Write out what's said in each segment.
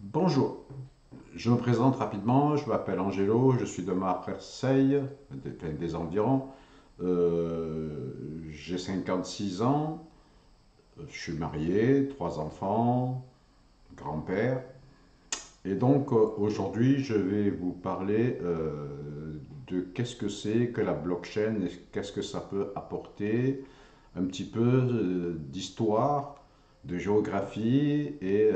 Bonjour, je me présente rapidement, je m'appelle Angelo, je suis de Marseille, des environs. J'ai 56 ans, je suis marié, trois enfants, grand-père. Et donc aujourd'hui, je vais vous parler de qu'est-ce que c'est que la blockchain et qu'est-ce que ça peut apporter, un petit peu d'histoire, de géographie et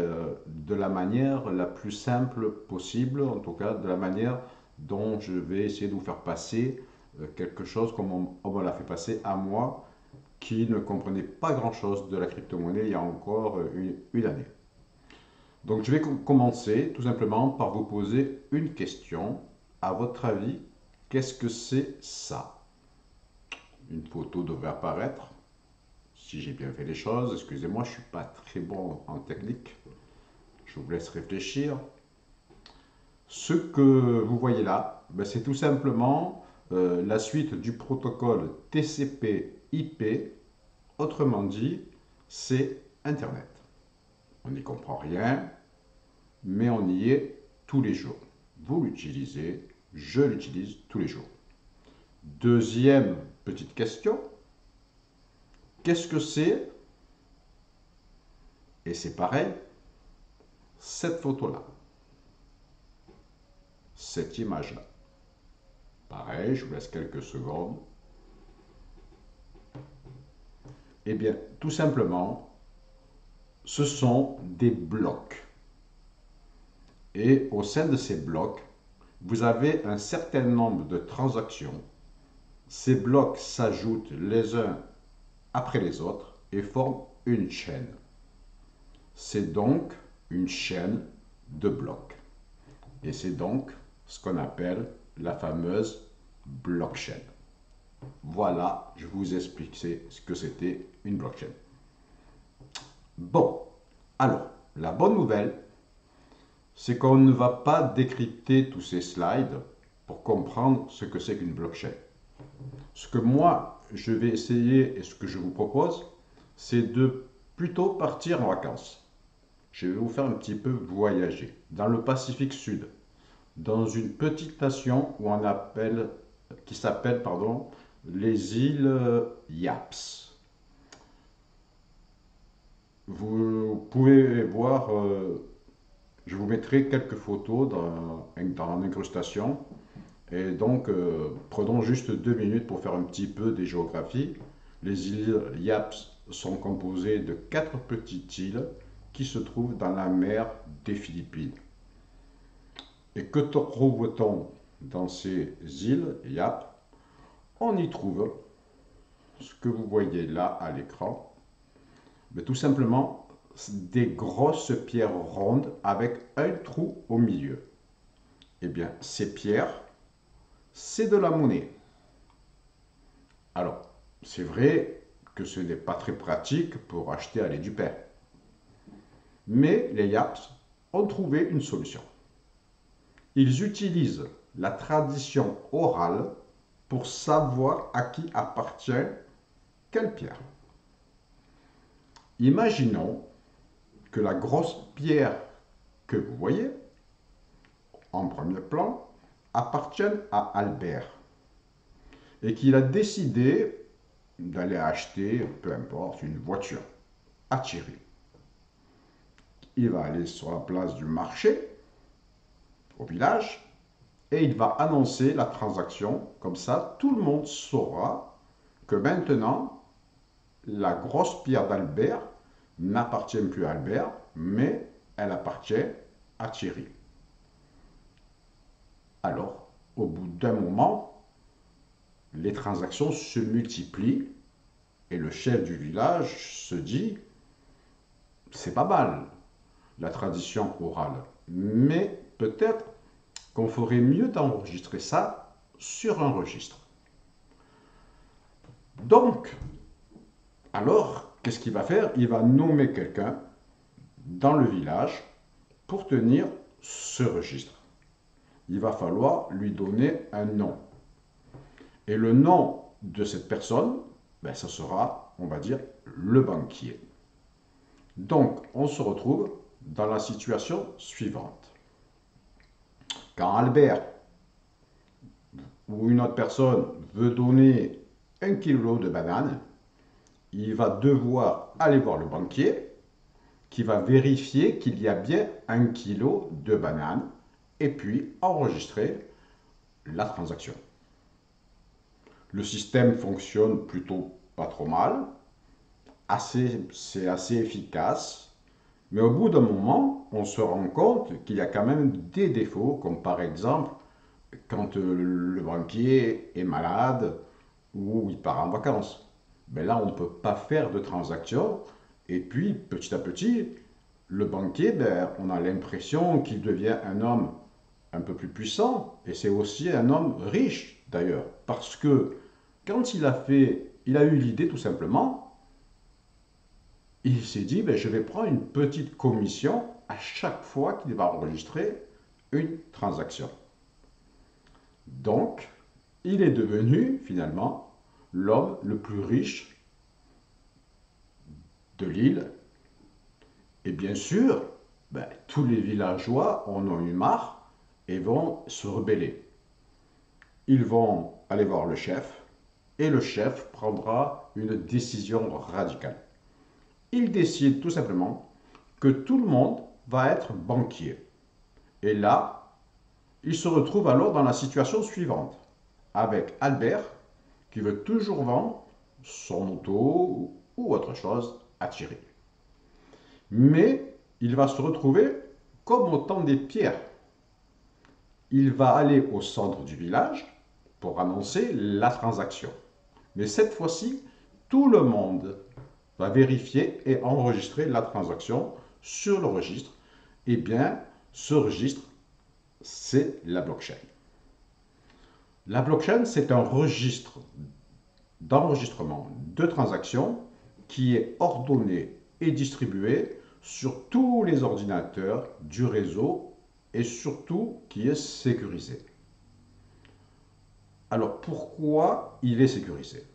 de la manière la plus simple possible, en tout cas de la manière dont je vais essayer de vous faire passer quelque chose comme on me l'a fait passer à moi qui ne comprenait pas grand-chose de la crypto-monnaie il y a encore une année. Donc je vais commencer tout simplement par vous poser une question. À votre avis, qu'est-ce que c'est ça? Une photo devrait apparaître. Si j'ai bien fait les choses, excusez-moi, je ne suis pas très bon en technique. Je vous laisse réfléchir. Ce que vous voyez là, ben, c'est tout simplement la suite du protocole TCP/IP. Autrement dit, c'est Internet. On n'y comprend rien, mais on y est tous les jours. Vous l'utilisez, je l'utilise tous les jours. Deuxième petite question, qu'est-ce que c'est? Et c'est pareil, cette photo-là, cette image-là. Pareil, je vous laisse quelques secondes. Eh bien, tout simplement, ce sont des blocs. Et au sein de ces blocs, vous avez un certain nombre de transactions. Ces blocs s'ajoutent les uns après les autres et forment une chaîne. C'est donc une chaîne de blocs. Et c'est donc ce qu'on appelle la fameuse blockchain. Voilà, je vous explique ce que c'était une blockchain. Bon, alors, la bonne nouvelle, c'est qu'on ne va pas décrypter tous ces slides pour comprendre ce que c'est qu'une blockchain. Ce que moi, je vais essayer et ce que je vous propose, c'est de plutôt partir en vacances. Je vais vous faire un petit peu voyager dans le Pacifique Sud, dans une petite nation où on appelle, qui s'appelle, pardon, les îles Yaps. Vous pouvez voir, je vous mettrai quelques photos dans l'incrustation. Et donc, prenons juste 2 minutes pour faire un petit peu des géographies. Les îles Yaps sont composées de quatre petites îles qui se trouvent dans la mer des Philippines. Et que trouve-t-on dans ces îles Yaps? On y trouve ce que vous voyez là à l'écran, mais tout simplement des grosses pierres rondes avec un trou au milieu. Eh bien, ces pierres, c'est de la monnaie. Alors, c'est vrai que ce n'est pas très pratique pour acheter à lait du père. Mais les Yaps ont trouvé une solution. Ils utilisent la tradition orale pour savoir à qui appartient quelle pierre. Imaginons que la grosse pierre que vous voyez en premier plan appartienne à Albert et qu'il a décidé d'aller acheter, peu importe, une voiture à Thierry. Il va aller sur la place du marché, au village, et il va annoncer la transaction. Comme ça, tout le monde saura que maintenant, la grosse pierre d'Albert n'appartient plus à Albert, mais elle appartient à Thierry. Alors, au bout d'un moment, les transactions se multiplient et le chef du village se dit, c'est pas mal la tradition orale, mais peut-être qu'on ferait mieux d'enregistrer ça sur un registre. Donc, alors, qu'est-ce qu'il va faire? Il va nommer quelqu'un dans le village pour tenir ce registre. Il va falloir lui donner un nom. Et le nom de cette personne, ben, ce sera, on va dire, le banquier. Donc, on se retrouve dans la situation suivante. Quand Albert ou une autre personne veut donner 1 kilo de bananes, il va devoir aller voir le banquier qui va vérifier qu'il y a bien 1 kilo de bananes et puis enregistrer la transaction. Le système fonctionne plutôt pas trop mal, c'est assez efficace, mais au bout d'un moment, on se rend compte qu'il y a quand même des défauts, comme par exemple quand le banquier est malade ou il part en vacances. Ben là, on ne peut pas faire de transaction. Et puis, petit à petit, le banquier, ben, on a l'impression qu'il devient un homme un peu plus puissant. Et c'est aussi un homme riche, d'ailleurs. Parce que quand il a eu l'idée tout simplement, il s'est dit, ben, je vais prendre une petite commission à chaque fois qu'il va enregistrer une transaction. Donc, il est devenu finalement l'homme le plus riche de l'île. Et bien sûr, ben, tous les villageois en ont eu marre et vont se rebeller. Ils vont aller voir le chef et le chef prendra une décision radicale. Il décide tout simplement que tout le monde va être banquier. Et là, il se retrouve alors dans la situation suivante, avec Albert qui veut toujours vendre son auto ou autre chose à tirer. Mais il va se retrouver comme au temps des pierres. Il va aller au centre du village pour annoncer la transaction. Mais cette fois-ci, tout le monde va vérifier et enregistrer la transaction sur le registre. Eh bien, ce registre, c'est la blockchain. La blockchain, c'est un registre d'enregistrement de transactions qui est ordonné et distribué sur tous les ordinateurs du réseau et surtout qui est sécurisé. Alors pourquoi il est sécurisé?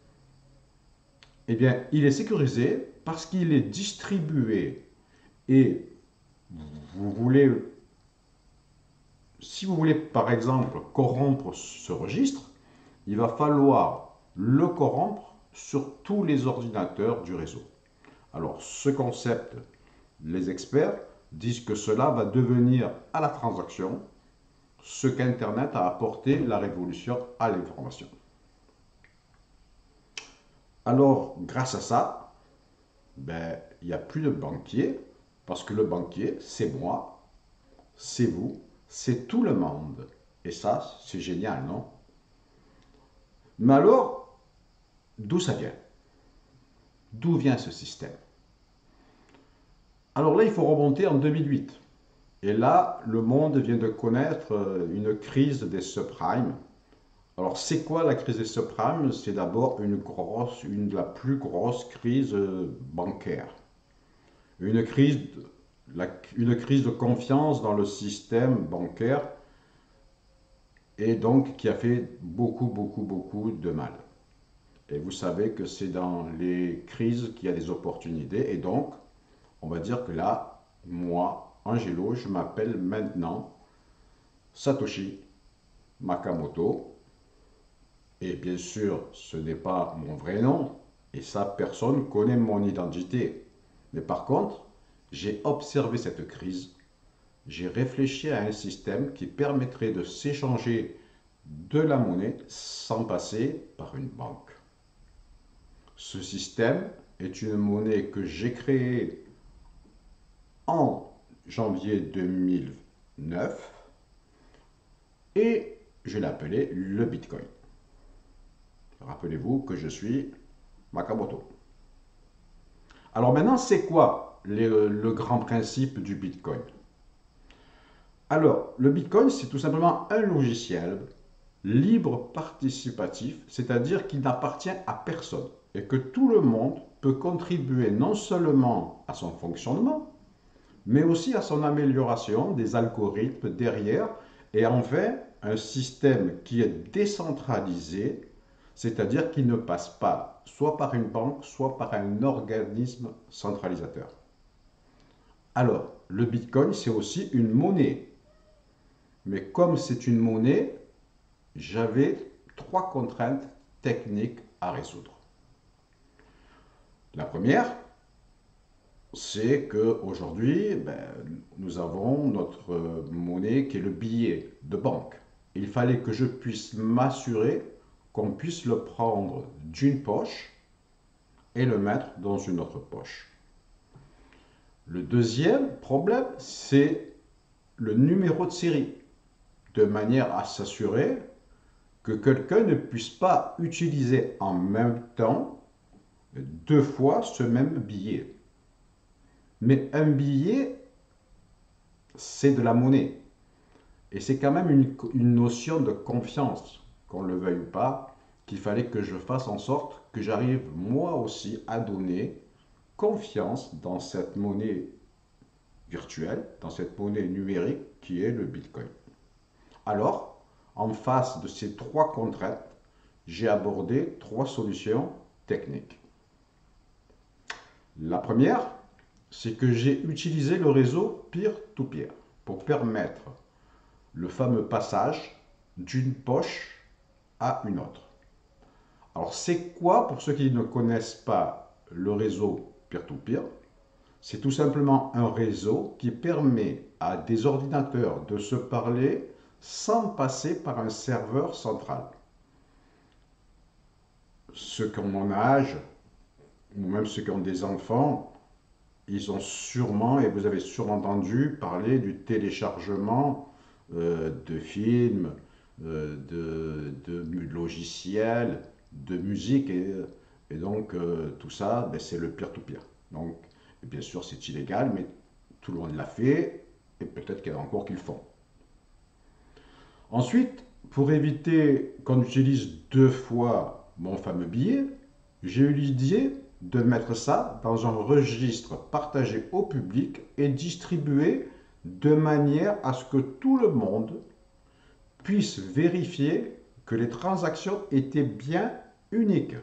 Eh bien, il est sécurisé parce qu'il est distribué et si vous voulez par exemple corrompre ce registre, il va falloir le corrompre sur tous les ordinateurs du réseau. Alors ce concept, les experts disent que cela va devenir à la transaction ce qu'Internet a apporté la révolution à l'information. Alors, grâce à ça, ben, il n'y a plus de banquier, parce que le banquier, c'est moi, c'est vous, c'est tout le monde. Et ça, c'est génial, non? Mais alors, d'où ça vient? D'où vient ce système? Alors là, il faut remonter en 2008. Et là, le monde vient de connaître une crise des subprimes. Alors, c'est quoi la crise des subprimes? C'est d'abord une de la plus grosse crise bancaire. Une crise, une crise de confiance dans le système bancaire et donc qui a fait beaucoup de mal. Et vous savez que c'est dans les crises qu'il y a des opportunités. Et donc, on va dire que là, moi, Angelo, je m'appelle maintenant Satoshi Nakamoto. Et bien sûr, ce n'est pas mon vrai nom. Et ça, personne connaît mon identité. Mais par contre, j'ai observé cette crise. J'ai réfléchi à un système qui permettrait de s'échanger de la monnaie sans passer par une banque. Ce système est une monnaie que j'ai créée en janvier 2009 et je l'ai appelé le Bitcoin. Rappelez-vous que je suis Nakamoto. Alors maintenant, c'est quoi le grand principe du Bitcoin? Alors, le Bitcoin, c'est tout simplement un logiciel libre participatif, c'est-à-dire qu'il n'appartient à personne et que tout le monde peut contribuer non seulement à son fonctionnement, mais aussi à son amélioration des algorithmes derrière et enfin un système qui est décentralisé, c'est-à-dire qu'il ne passe pas soit par une banque, soit par un organisme centralisateur. Alors, le Bitcoin, c'est aussi une monnaie. Mais comme c'est une monnaie, j'avais trois contraintes techniques à résoudre. La première, c'est qu'aujourd'hui, nous avons notre monnaie qui est le billet de banque. Il fallait que je puisse m'assurer qu'on puisse le prendre d'une poche et le mettre dans une autre poche. Le deuxième problème, c'est le numéro de série, de manière à s'assurer que quelqu'un ne puisse pas utiliser en même temps deux fois ce même billet. Mais un billet, c'est de la monnaie. Et c'est quand même une notion de confiance, qu'on le veuille ou pas, qu'il fallait que je fasse en sorte que j'arrive moi aussi à donner confiance dans cette monnaie virtuelle, dans cette monnaie numérique qui est le Bitcoin. Alors, en face de ces trois contraintes, j'ai abordé trois solutions techniques. La première, c'est que j'ai utilisé le réseau peer-to-peer pour permettre le fameux passage d'une poche à une autre. Alors, c'est quoi, pour ceux qui ne connaissent pas le réseau peer-to-peer? C'est tout simplement un réseau qui permet à des ordinateurs de se parler sans passer par un serveur central. Ceux qui ont mon âge, ou même ceux qui ont des enfants, ils ont sûrement, et vous avez sûrement entendu parler du téléchargement de films, de logiciels, de musique, et donc tout ça, c'est le peer-to-peer. Donc, bien sûr, c'est illégal, mais tout le monde l'a fait, et peut-être qu'il y en a encore qui le font. Ensuite, pour éviter qu'on utilise deux fois mon fameux billet, j'ai eu l'idée de mettre ça dans un registre partagé au public et distribué de manière à ce que tout le monde puisse vérifier que les transactions étaient bien uniques.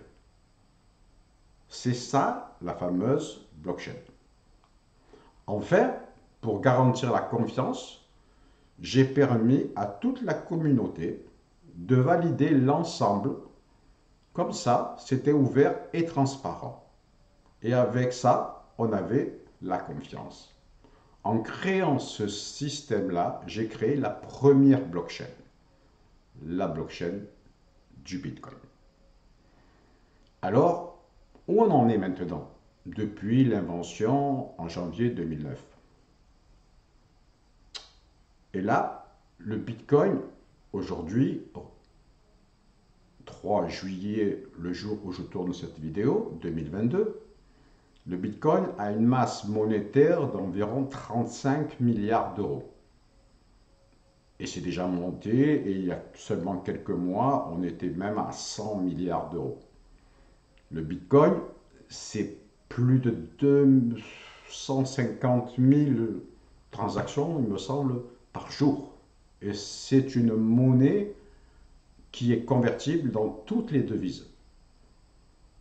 C'est ça la fameuse blockchain. Enfin, pour garantir la confiance, j'ai permis à toute la communauté de valider l'ensemble. Comme ça, c'était ouvert et transparent. Et avec ça, on avait la confiance. En créant ce système-là, j'ai créé la première blockchain, la blockchain du Bitcoin. Alors, où on en est maintenant, depuis l'invention en janvier 2009? Et là, le Bitcoin, aujourd'hui, 3 juillet, le jour où je tourne cette vidéo, 2022, le Bitcoin a une masse monétaire d'environ 35 milliards d'euros. Et c'est déjà monté, et il y a seulement quelques mois, on était même à 100 milliards d'euros. Le Bitcoin, c'est plus de 250 000 transactions, il me semble, par jour. Et c'est une monnaie qui est convertible dans toutes les devises.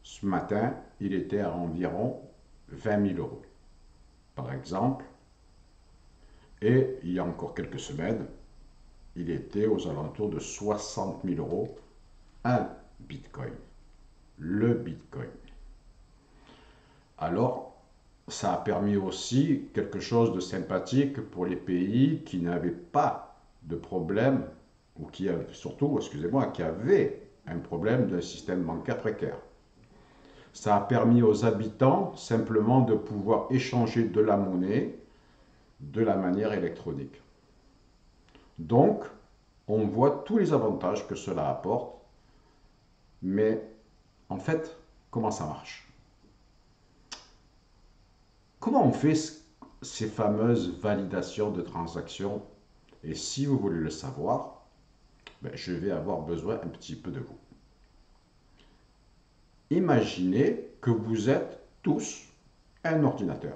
Ce matin, il était à environ 20 000 euros, par exemple. Et il y a encore quelques semaines, il était aux alentours de 60 000 euros un Bitcoin. Le Bitcoin. Alors, ça a permis aussi quelque chose de sympathique pour les pays qui n'avaient pas de problème, ou qui avaient, surtout, excusez-moi, qui avaient un problème d'un système bancaire précaire. Ça a permis aux habitants simplement de pouvoir échanger de la monnaie de la manière électronique. Donc, on voit tous les avantages que cela apporte, mais en fait, comment ça marche? Comment on fait ces fameuses validations de transactions? Et si vous voulez le savoir, je vais avoir besoin un petit peu de vous. Imaginez que vous êtes tous un ordinateur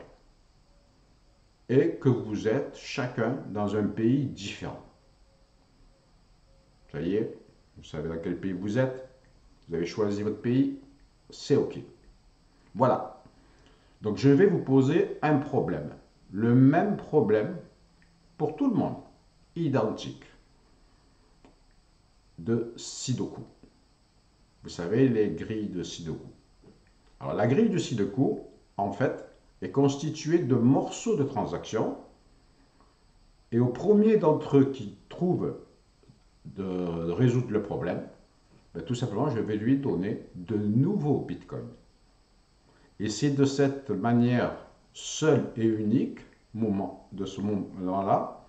et que vous êtes chacun dans un pays différent. Ça y est, vous savez dans quel pays vous êtes, vous avez choisi votre pays, c'est OK. Voilà. Donc je vais vous poser un problème. le même problème pour tout le monde, identique, de Sudoku. Vous savez, les grilles de Sudoku. Alors, la grille de Sudoku, en fait, est constituée de morceaux de transactions. Et au premier d'entre eux qui trouve de résoudre le problème, ben, tout simplement, je vais lui donner de nouveaux bitcoins. Et c'est de cette manière seule et unique, de ce moment-là,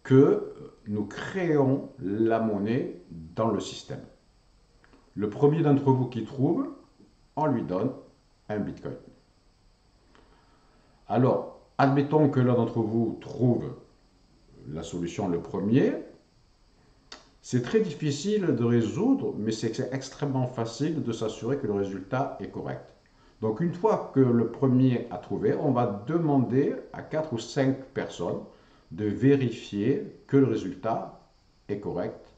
que nous créons la monnaie dans le système. Le premier d'entre vous qui trouve, on lui donne un bitcoin. Alors, admettons que l'un d'entre vous trouve la solution le premier. C'est très difficile de résoudre, mais c'est extrêmement facile de s'assurer que le résultat est correct. Donc une fois que le premier a trouvé, on va demander à 4 ou 5 personnes de vérifier que le résultat est correct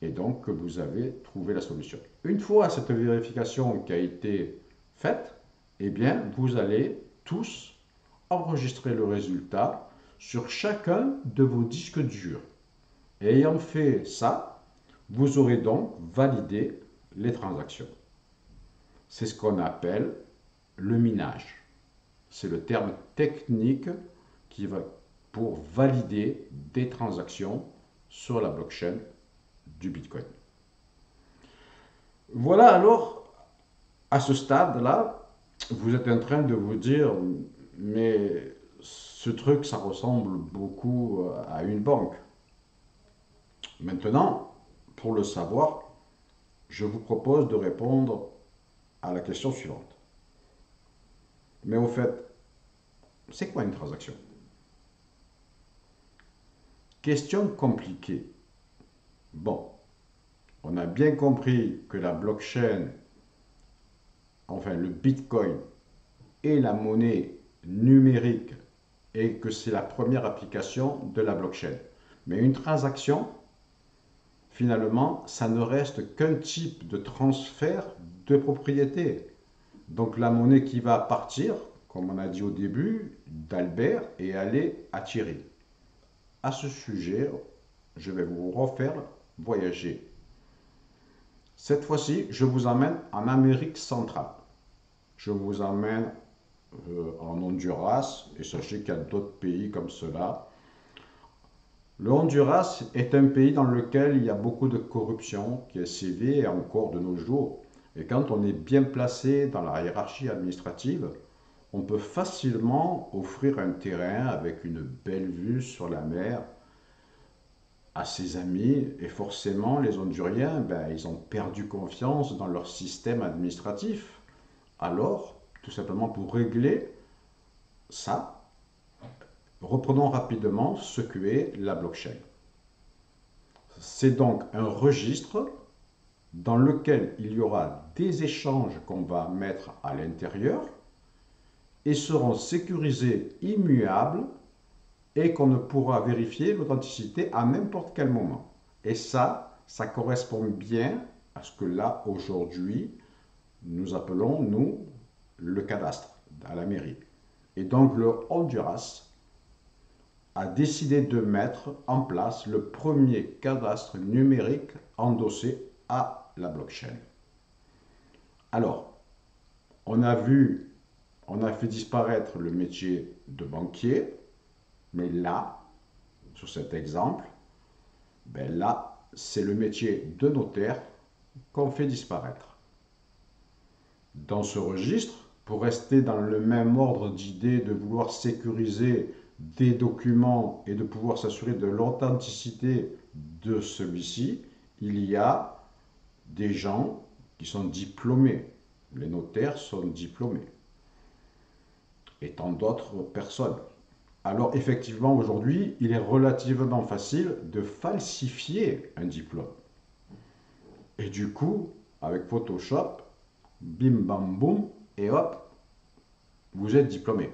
et donc que vous avez trouvé la solution. Une fois cette vérification qui a été faite, eh bien vous allez tous enregistrer le résultat sur chacun de vos disques durs. Et ayant fait ça, vous aurez donc validé les transactions. C'est ce qu'on appelle le minage. C'est le terme technique qui va pour valider des transactions sur la blockchain du Bitcoin. Voilà, alors, à ce stade-là, vous êtes en train de vous dire, mais ce truc, ça ressemble beaucoup à une banque. Maintenant, pour le savoir, je vous propose de répondre à la question suivante. Mais au fait, c'est quoi une transaction? Question compliquée. Bon, on a bien compris que la blockchain, enfin le Bitcoin, est la monnaie numérique et que c'est la première application de la blockchain. Mais une transaction, finalement, ça ne reste qu'un type de transfert de propriété. Donc la monnaie qui va partir, comme on a dit au début, d'Albert et aller à Thierry. À ce sujet, je vais vous refaire voyager. Cette fois-ci, je vous emmène en Amérique centrale. Je vous emmène en Honduras, et sachez qu'il y a d'autres pays comme cela. Le Honduras est un pays dans lequel il y a beaucoup de corruption qui est sévie encore de nos jours. Et quand on est bien placé dans la hiérarchie administrative, on peut facilement offrir un terrain avec une belle vue sur la mer à ses amis. Et forcément, les Honduriens, ben, ils ont perdu confiance dans leur système administratif. Alors, tout simplement pour régler ça, reprenons rapidement ce qu'est la blockchain. C'est donc un registre dans lequel il y aura des échanges qu'on va mettre à l'intérieur et seront sécurisés, immuables et qu'on ne pourra vérifier l'authenticité à n'importe quel moment. Et ça correspond bien à ce que là, aujourd'hui, nous appelons, nous, le cadastre à la mairie. Et donc le Honduras a décidé de mettre en place le premier cadastre numérique endossé à la blockchain. Alors, on a fait disparaître le métier de banquier, mais là, sur cet exemple, ben là, c'est le métier de notaire qu'on fait disparaître. Dans ce registre, pour rester dans le même ordre d'idées de vouloir sécuriser des documents et de pouvoir s'assurer de l'authenticité de celui-ci, il y a des gens qui sont diplômés. Les notaires sont diplômés. Et tant d'autres personnes. Alors effectivement, aujourd'hui, il est relativement facile de falsifier un diplôme. Et du coup, avec Photoshop, bim bam boum, et hop, vous êtes diplômé.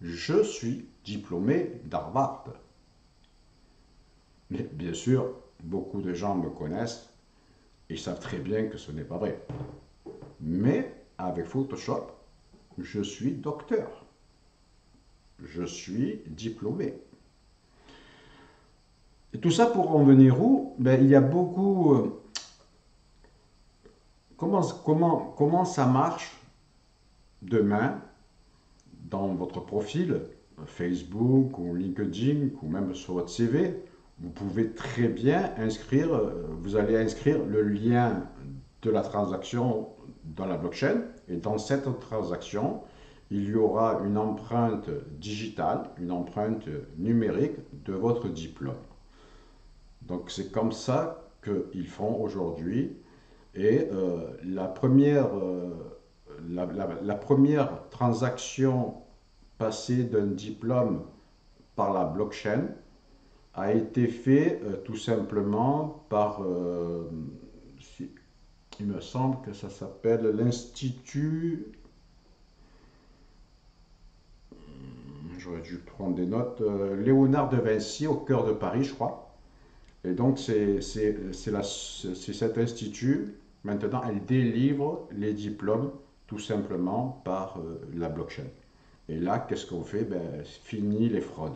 Je suis diplômé d'Harvard. Mais bien sûr, beaucoup de gens me connaissent et savent très bien que ce n'est pas vrai. Mais avec Photoshop, je suis docteur. je suis diplômé. Et tout ça pour en venir où? Ben, il y a beaucoup... comment ça marche demain dans votre profil Facebook ou LinkedIn ou même sur votre CV? Vous pouvez très bien inscrire, vous allez inscrire le lien de la transaction dans la blockchain et dans cette transaction, il y aura une empreinte digitale, une empreinte numérique de votre diplôme. Donc c'est comme ça qu'ils font aujourd'hui. Et la première transaction passée d'un diplôme par la blockchain a été faite tout simplement par, il me semble que ça s'appelle l'Institut, j'aurais dû prendre des notes, Léonard de Vinci au cœur de Paris, je crois. Et donc, c'est cet institut, maintenant, elle délivre les diplômes tout simplement par la blockchain. Et là, qu'est-ce qu'on fait? Ben, fini les fraudes.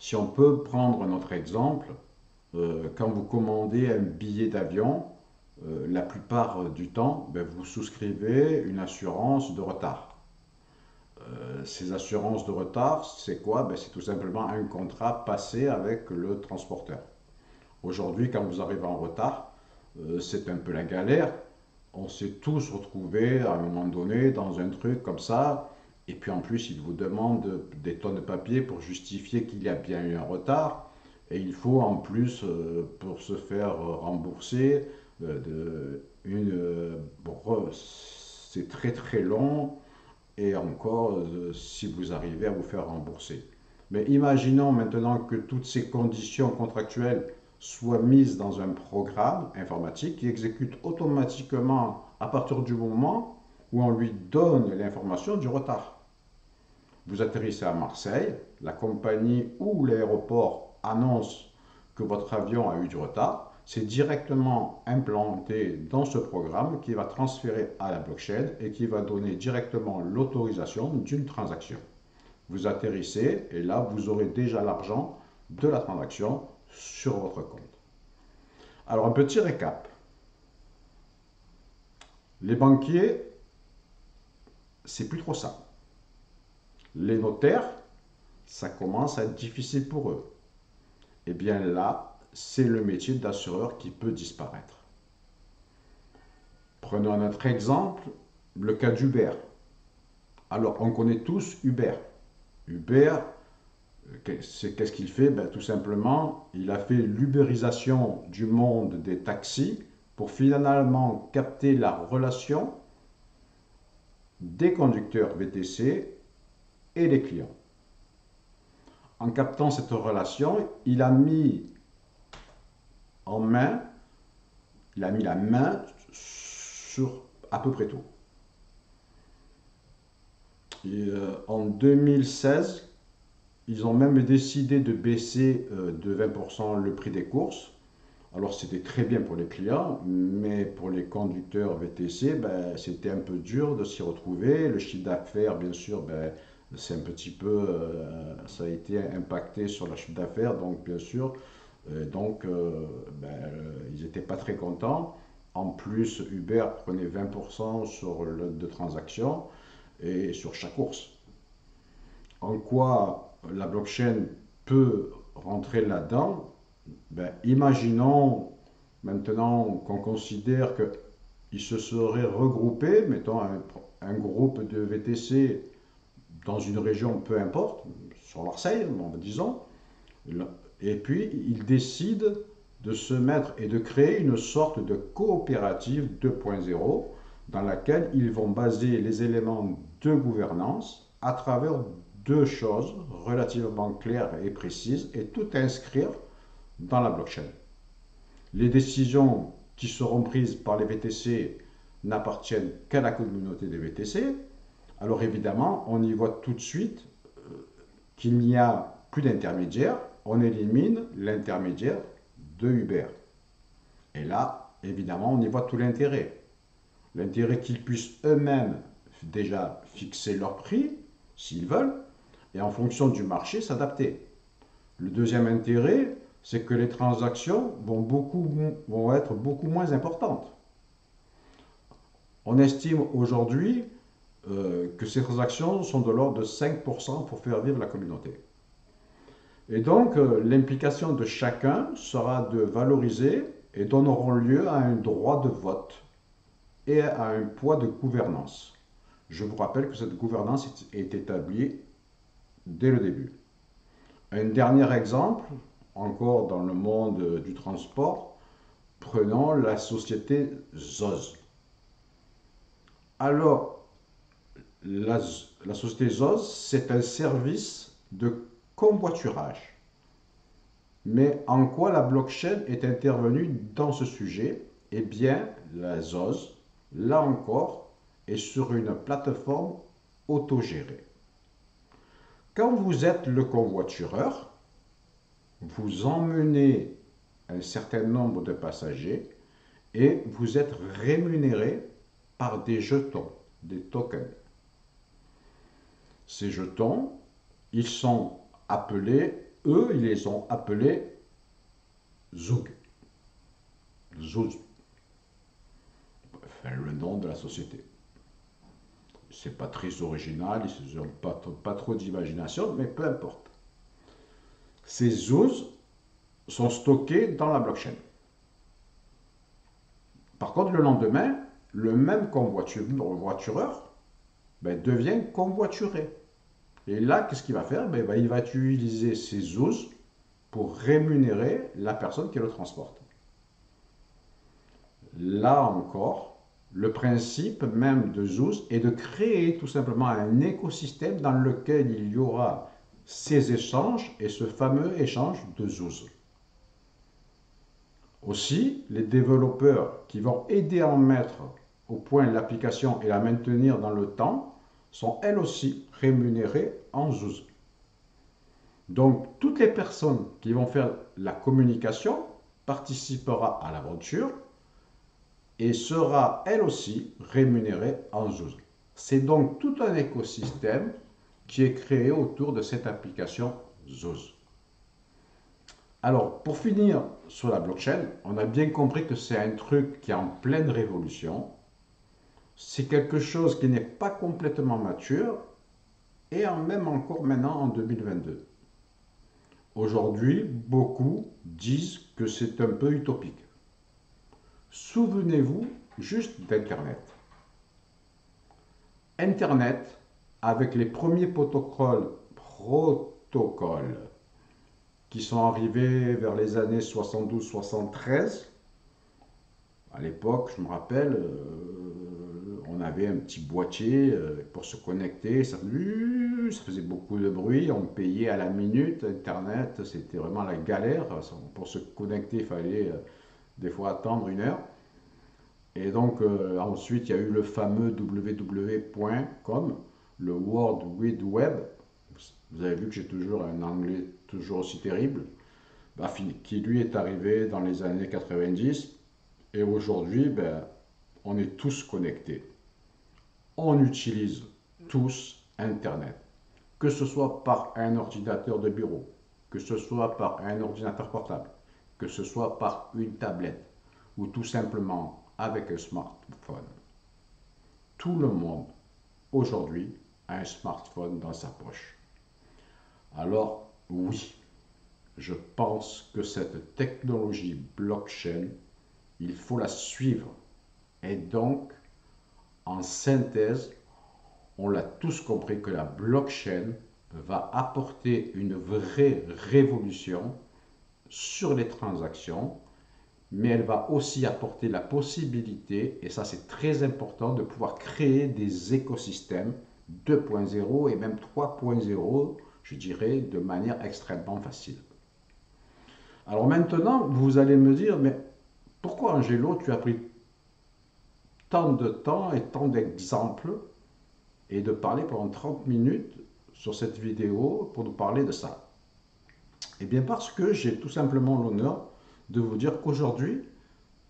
Si on peut prendre notre exemple, quand vous commandez un billet d'avion, la plupart du temps, ben, vous souscrivez une assurance de retard. Ces assurances de retard, c'est quoi? Ben, c'est tout simplement un contrat passé avec le transporteur. Aujourd'hui, quand vous arrivez en retard, c'est un peu la galère. On s'est tous retrouvés à un moment donné dans un truc comme ça. Et puis en plus, ils vous demandent des tonnes de papier pour justifier qu'il y a bien eu un retard. Et il faut en plus, pour se faire rembourser, bon, c'est très très long et encore si vous arrivez à vous faire rembourser. Mais imaginons maintenant que toutes ces conditions contractuelles soient mises dans un programme informatique qui exécute automatiquement à partir du moment où on lui donne l'information du retard. Vous atterrissez à Marseille, la compagnie ou l'aéroport annonce que votre avion a eu du retard, c'est directement implanté dans ce programme qui va transférer à la blockchain et qui va donner directement l'autorisation d'une transaction. Vous atterrissez et là, vous aurez déjà l'argent de la transaction sur votre compte. Alors, un petit récap. Les banquiers, c'est plus trop ça. Les notaires, ça commence à être difficile pour eux. Et bien là, c'est le métier d'assureur qui peut disparaître. Prenons un autre exemple, le cas d'Uber. Alors, on connaît tous Uber. Uber, qu'est-ce qu'il fait? Ben, tout simplement, il a fait l'ubérisation du monde des taxis pour finalement capter la relation des conducteurs VTC et des clients. En captant cette relation, il a mis la main sur à peu près tout. Et, en 2016, ils ont même décidé de baisser de 20% le prix des courses. Alors c'était très bien pour les clients, mais pour les conducteurs VTC, ben, c'était un peu dur de s'y retrouver. Le chiffre d'affaires, bien sûr, ben, c'est un petit peu, ça a été impacté sur le chiffre d'affaires, donc bien sûr, ils n'étaient pas très contents. En plus, Uber prenait 20% sur le de transaction et sur chaque course. En quoi la blockchain peut rentrer là-dedans? Ben, imaginons maintenant qu'on considère qu'ils se seraient regroupés, mettons un groupe de VTC dans une région, peu importe, sur Marseille, disons, et puis ils décident de se mettre et de créer une sorte de coopérative 2.0 dans laquelle ils vont baser les éléments de gouvernance à travers deux choses relativement claires et précises et tout inscrire dans la blockchain. Les décisions qui seront prises par les VTC n'appartiennent qu'à la communauté des VTC. Alors évidemment, on y voit tout de suite qu'il n'y a plus d'intermédiaire. On élimine l'intermédiaire de Uber. Et là, évidemment, on y voit tout l'intérêt. L'intérêt qu'ils puissent eux-mêmes déjà fixer leur prix, s'ils veulent, et en fonction du marché, s'adapter. Le deuxième intérêt, c'est que les transactions vont être beaucoup moins importantes. On estime aujourd'hui que ces transactions sont de l'ordre de 5% pour faire vivre la communauté. Et donc, l'implication de chacun sera de valoriser et donneront lieu à un droit de vote et à un poids de gouvernance. Je vous rappelle que cette gouvernance est établie dès le début. Un dernier exemple, encore dans le monde du transport, prenons la société ZOZ. Alors, la société ZOZ, c'est un service de covoiturage. Mais en quoi la blockchain est intervenue dans ce sujet? Eh bien, la ZOZ, là encore, est sur une plateforme autogérée. Quand vous êtes le covoitureur, vous emmenez un certain nombre de passagers et vous êtes rémunéré par des jetons, des tokens. Ces jetons, ils sont appelés, eux, ils les ont appelés Zug. Zuz. Enfin, le nom de la société. C'est pas très original, ils n'ont pas trop d'imagination, mais peu importe. Ces Zuz sont stockés dans la blockchain. Par contre, le lendemain, le même convoitureur devient convoituré. Et là, qu'est-ce qu'il va faire? Il va utiliser ces Zuz pour rémunérer la personne qui le transporte. Là encore, le principe même de Zuz est de créer tout simplement un écosystème dans lequel il y aura ces échanges et ce fameux échange de Zuz. Aussi, les développeurs qui vont aider à en mettre au point l'application et la maintenir dans le temps sont elles aussi rémunérées en Zuz. Donc, toutes les personnes qui vont faire la communication participeront à l'aventure et sera elle aussi rémunérée en Zuz. C'est donc tout un écosystème qui est créé autour de cette application Zuz. Alors, pour finir sur la blockchain, on a bien compris que c'est un truc qui est en pleine révolution. C'est quelque chose qui n'est pas complètement mature et même encore maintenant en 2022. Aujourd'hui, beaucoup disent que c'est un peu utopique. Souvenez-vous juste d'Internet. Internet, avec les premiers protocoles qui sont arrivés vers les années 72-73, à l'époque, je me rappelle, on avait un petit boîtier pour se connecter, ça faisait beaucoup de bruit, on payait à la minute. Internet, c'était vraiment la galère. Pour se connecter, il fallait des fois attendre 1 heure. Et donc, ensuite, il y a eu le fameux www.com, le World Wide Web. Vous avez vu que j'ai toujours un anglais toujours aussi terrible, qui lui est arrivé dans les années 90. Et aujourd'hui, on est tous connectés. On utilise tous Internet. Que ce soit par un ordinateur de bureau, que ce soit par un ordinateur portable, que ce soit par une tablette ou tout simplement avec un smartphone. Tout le monde, aujourd'hui, a un smartphone dans sa poche. Alors, oui, je pense que cette technologie blockchain, il faut la suivre. Et donc, en synthèse, on l'a tous compris que la blockchain va apporter une vraie révolution sur les transactions, mais elle va aussi apporter la possibilité, et ça c'est très important, de pouvoir créer des écosystèmes 2.0 et même 3.0, je dirais, de manière extrêmement facile. Alors maintenant, vous allez me dire, mais pourquoi Angelo, tu as pris tant de temps et tant d'exemples et de parler pendant 30 minutes sur cette vidéo pour nous parler de ça? Eh bien parce que j'ai tout simplement l'honneur de vous dire qu'aujourd'hui,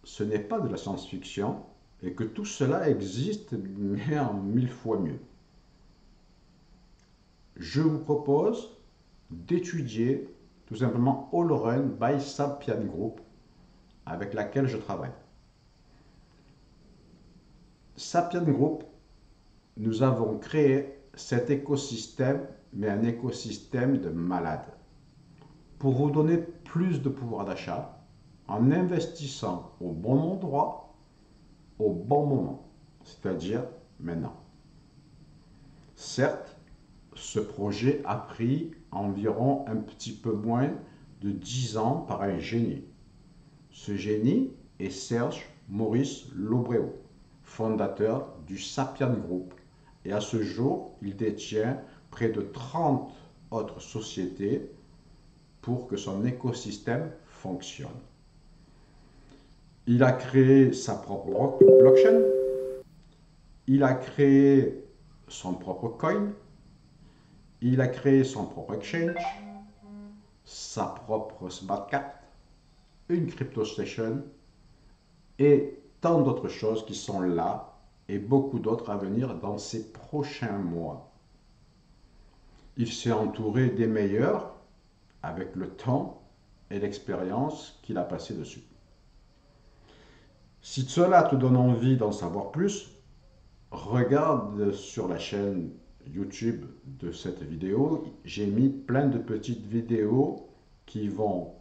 ce n'est pas de la science-fiction et que tout cela existe, mais en 1000 fois mieux. je vous propose d'étudier tout simplement Allrun by Sapient Group avec laquelle je travaille. Sapient Group, nous avons créé cet écosystème, mais un écosystème de malades, pour vous donner plus de pouvoir d'achat en investissant au bon endroit, au bon moment, c'est-à-dire maintenant. Certes, ce projet a pris environ un petit peu moins de 10 ans par un génie. Ce génie est Serge Maurice Lobréo, fondateur du Sapient Group. Et à ce jour, il détient près de 30 autres sociétés pour que son écosystème fonctionne. Il a créé sa propre blockchain, il a créé son propre coin, il a créé son propre exchange, sa propre smart card, une crypto station et tant d'autres choses qui sont là et beaucoup d'autres à venir dans ces prochains mois. Il s'est entouré des meilleurs avec le temps et l'expérience qu'il a passé dessus. Si cela te donne envie d'en savoir plus, regarde sur la chaîne YouTube de cette vidéo. J'ai mis plein de petites vidéos qui vont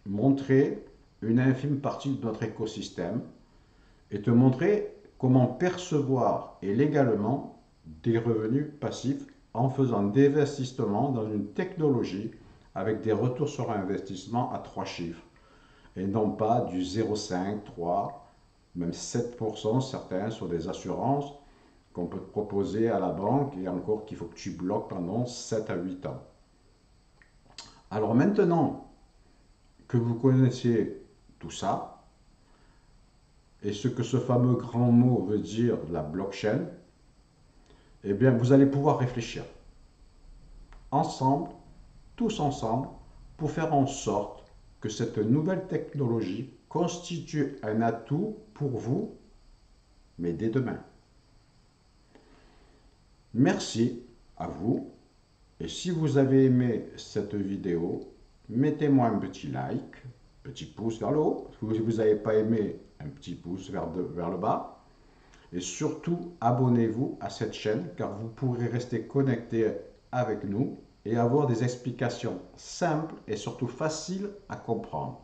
montrer une infime partie de notre écosystème et te montrer comment percevoir et légalement des revenus passifs en faisant des investissements dans une technologie avec des retours sur investissement à 3 chiffres et non pas du 0,5, 3, même 7% certains sur des assurances qu'on peut te proposer à la banque et encore qu'il faut que tu bloques pendant 7 à 8 ans. Alors maintenant que vous connaissez tout ça et ce que ce fameux grand mot veut dire, la blockchain, eh bien vous allez pouvoir réfléchir ensemble, tous ensemble, pour faire en sorte que cette nouvelle technologie constitue un atout pour vous, mais dès demain. Merci à vous. Et si vous avez aimé cette vidéo, mettez-moi un petit like, petit pouce vers le haut. Si vous n'avez pas aimé, un petit pouce vers le bas. Et surtout, abonnez-vous à cette chaîne car vous pourrez rester connecté avec nous et avoir des explications simples et surtout faciles à comprendre.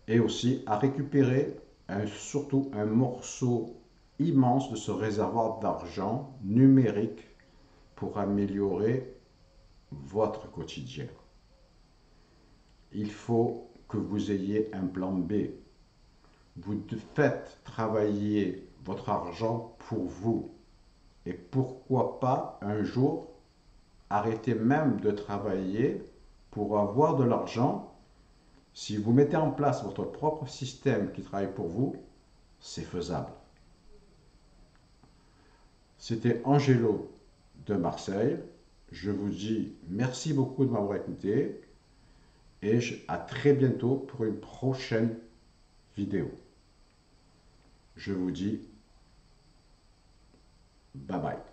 Et aussi à récupérer surtout un morceau immense de ce réservoir d'argent numérique pour améliorer votre quotidien. Il faut que vous ayez un plan B. Vous faites travailler votre argent pour vous. Et pourquoi pas un jour arrêter même de travailler pour avoir de l'argent. Si vous mettez en place votre propre système qui travaille pour vous, c'est faisable. C'était Angelo de Marseille. Je vous dis merci beaucoup de m'avoir écouté et à très bientôt pour une prochaine vidéo. Je vous dis bye bye.